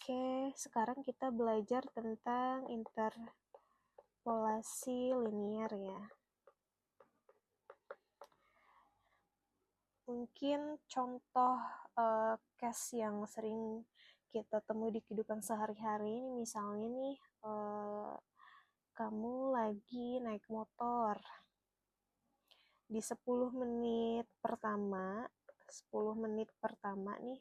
Oke, sekarang kita belajar tentang interpolasi linear ya. Mungkin contoh case yang sering kita temui di kehidupan sehari-hari ini, misalnya nih kamu lagi naik motor di 10 menit pertama nih,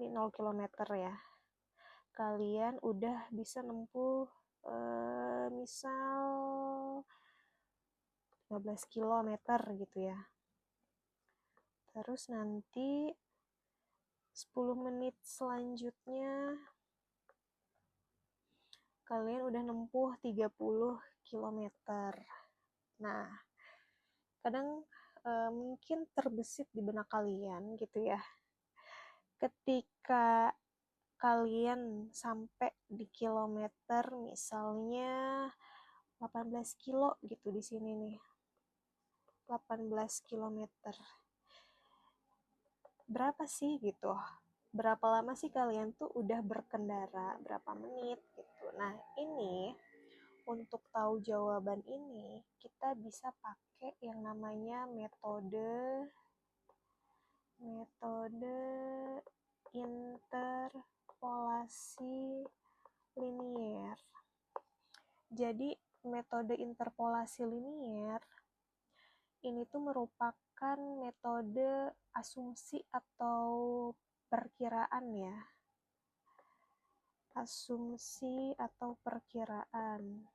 ini 0 km ya, kalian udah bisa nempuh misal 15 km gitu ya. Terus nanti 10 menit selanjutnya kalian udah nempuh 30 km. Nah, kadang mungkin terbesit di benak kalian gitu ya. Ketika kalian sampai di kilometer misalnya 18 kilo gitu di sini nih. 18 kilometer. Berapa sih gitu? Berapa lama sih kalian tuh udah berkendara, berapa menit gitu. Nah, ini untuk tahu jawaban ini kita bisa pakai yang namanya metode interpolasi linear. Jadi metode interpolasi linear ini tuh merupakan metode asumsi atau perkiraan ya. Asumsi atau perkiraan.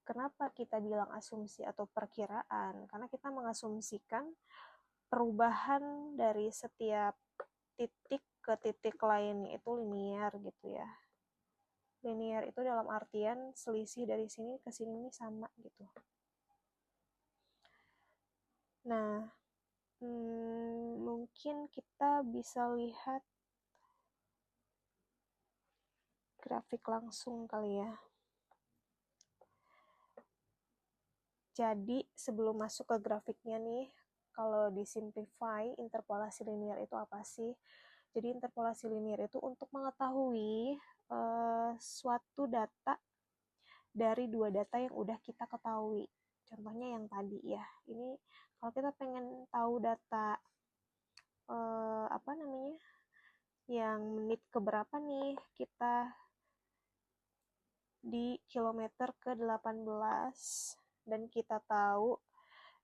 Kenapa kita bilang asumsi atau perkiraan? Karena kita mengasumsikan perubahan dari setiap titik ke titik lainnya itu linear gitu ya. Linear itu dalam artian selisih dari sini ke sini ini sama gitu. Nah, mungkin kita bisa lihat grafik langsung kali ya. Jadi sebelum masuk ke grafiknya nih, kalau disimplify interpolasi linear itu apa sih? Jadi interpolasi linear itu untuk mengetahui suatu data dari dua data yang udah kita ketahui. Contohnya yang tadi ya. Ini kalau kita pengen tahu data yang menit keberapa nih, kita di kilometer ke-18 dan kita tahu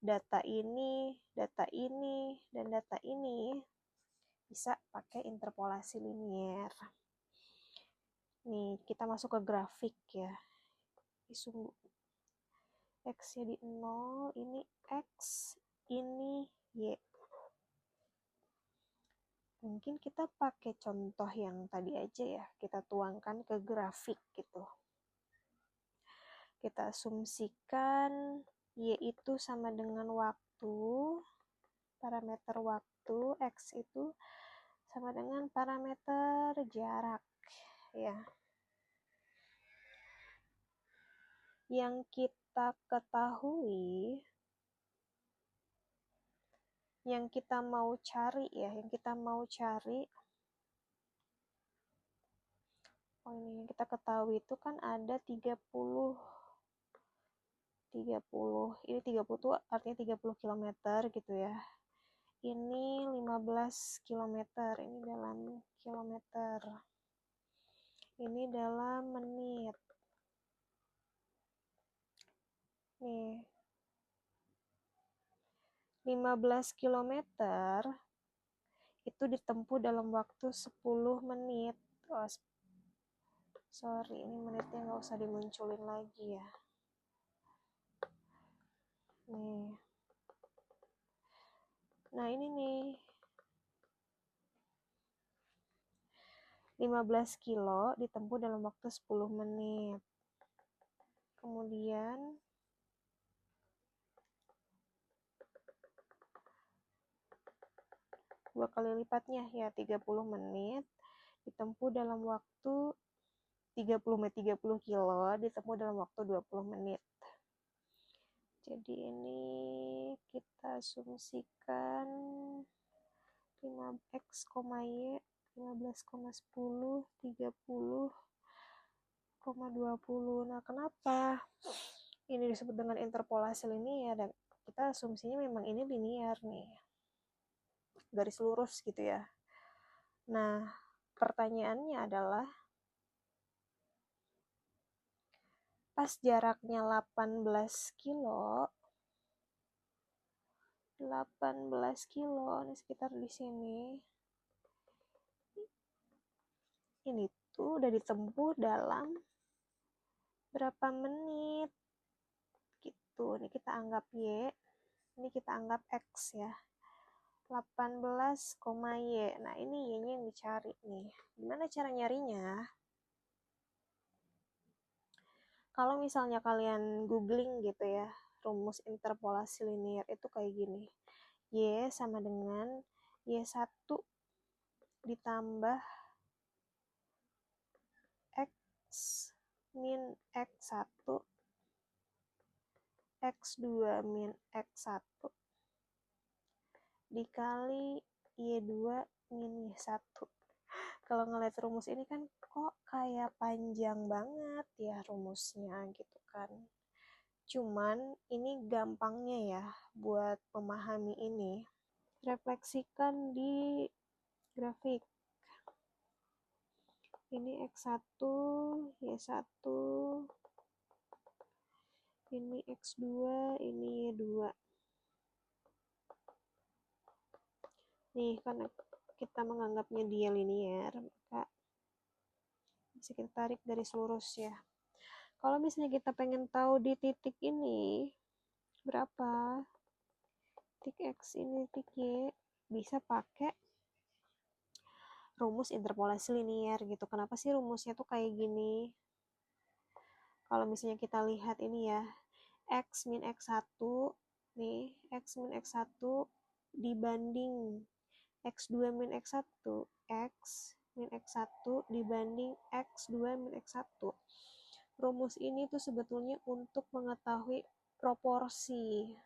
data ini, dan data ini bisa pakai interpolasi linear. Nih, kita masuk ke grafik ya. Sungguh X-nya di 0, ini X, ini Y. Mungkin kita pakai contoh yang tadi aja ya, kita tuangkan ke grafik gitu. Kita asumsikan Y itu sama dengan waktu, parameter waktu, X itu sama dengan parameter jarak ya. Yang kita ketahui, yang kita mau cari ya, yang kita ketahui itu kan ada 30. Ini 30 tuh artinya 30 km gitu ya. Ini 15 km, ini dalam kilometer. Ini dalam menit. Nih. 15 km itu ditempuh dalam waktu 10 menit. Oh, sorry, ini menitnya nggak usah dimunculin lagi ya. Nih. Nah, ini nih. 15 kilo ditempuh dalam waktu 10 menit. Kemudian dua kali lipatnya ya, 30 menit ditempuh dalam waktu 30 kilo ditempuh dalam waktu 20 menit. Jadi ini kita asumsikan 5x, Y 15,10, 30,20. Nah, kenapa ini disebut dengan interpolasi linear? Dan kita asumsinya memang ini linear nih, garis lurus gitu ya. Nah, pertanyaannya adalah pas jaraknya 18 kilo, ini sekitar di sini. Ini tuh udah ditempuh dalam berapa menit? Gitu. Ini kita anggap Y, ini kita anggap X ya. 18, Y. Nah, ini Y-nya yang dicari nih. Gimana cara nyarinya? Kalau misalnya kalian googling gitu ya, rumus interpolasi linear itu kayak gini. Y sama dengan Y1 ditambah X min X1 X2 min X1 dikali Y2 min Y1. Kalau ngeliat rumus ini kan kok kayak panjang banget ya rumusnya gitu kan. Cuman ini gampangnya ya buat memahami ini. Refleksikan di grafik. Ini X1, Y1, ini X2, ini Y2. Nih, karena kita menganggapnya dia linear, maka bisa kita tarik garis lurus ya. Kalau misalnya kita pengen tahu di titik ini berapa, titik X ini titik Y, bisa pakai rumus interpolasi linear gitu. Kenapa sih rumusnya tuh kayak gini? Kalau misalnya kita lihat ini ya, X min X1, nih, X min X1 dibanding X2 min X1, X min X1 dibanding X2 min X1. Rumus ini tuh sebetulnya untuk mengetahui proporsi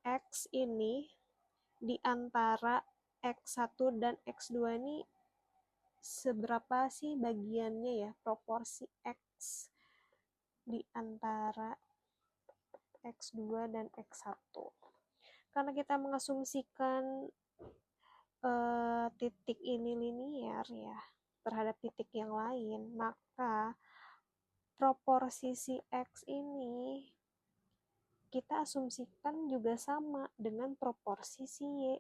X ini di antara X1 dan X2 ini seberapa sih bagiannya ya, proporsi X di antara X2 dan X1. Karena kita mengasumsikan titik ini linear ya terhadap titik yang lain, maka proporsi si X ini kita asumsikan juga sama dengan proporsi si Y.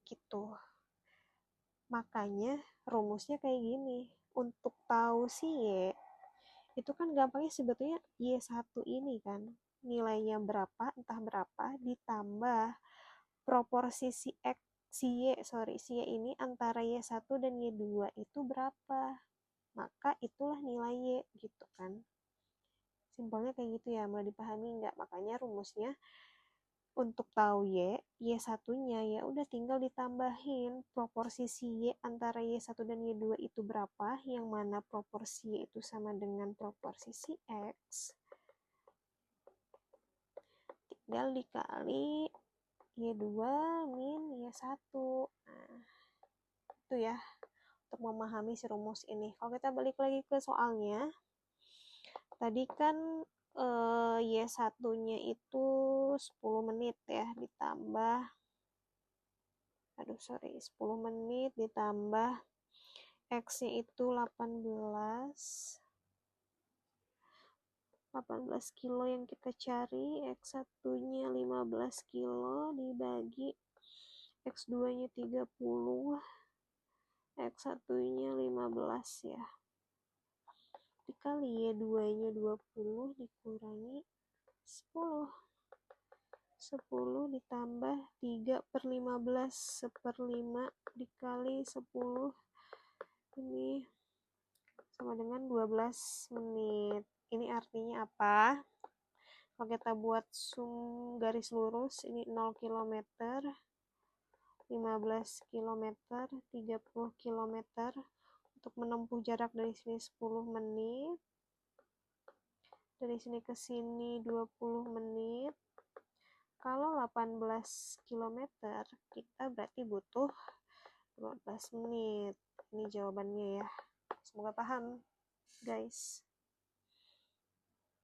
Gitu. Makanya rumusnya kayak gini. Untuk tahu si Y, itu kan gampangnya sebetulnya Y1 ini kan. Nilainya berapa, entah berapa, ditambah proporsi si Y ini antara Y1 dan Y2 itu berapa. Maka itulah nilai Y gitu kan. Simpelnya kayak gitu ya, mau dipahami nggak? Makanya rumusnya untuk tahu Y1-nya ya udah tinggal ditambahin proporsi si Y antara Y1 dan Y2 itu berapa, yang mana proporsi Y itu sama dengan proporsi si X. Tinggal dikali Y2 min Y1. Nah, itu ya untuk memahami si rumus ini. Kalau kita balik lagi ke soalnya, tadi kan Y1-nya itu 10 menit ya, ditambah 10 menit ditambah X-nya itu 18 kilo yang kita cari, X1-nya 15 kilo dibagi X2-nya 30, X1-nya 15 ya. Dikali Y2-nya 20 dikurangi 10. 10 ditambah 3/15, 1/5 dikali 10. Ini sama dengan 12 menit. Ini artinya apa? Kalau kita buat garis lurus, ini 0 km, 15 km, 30 km. Untuk menempuh jarak dari sini 10 menit. Dari sini ke sini 20 menit. Kalau 18 km, kita berarti butuh 15 menit. Ini jawabannya ya. Semoga paham, guys.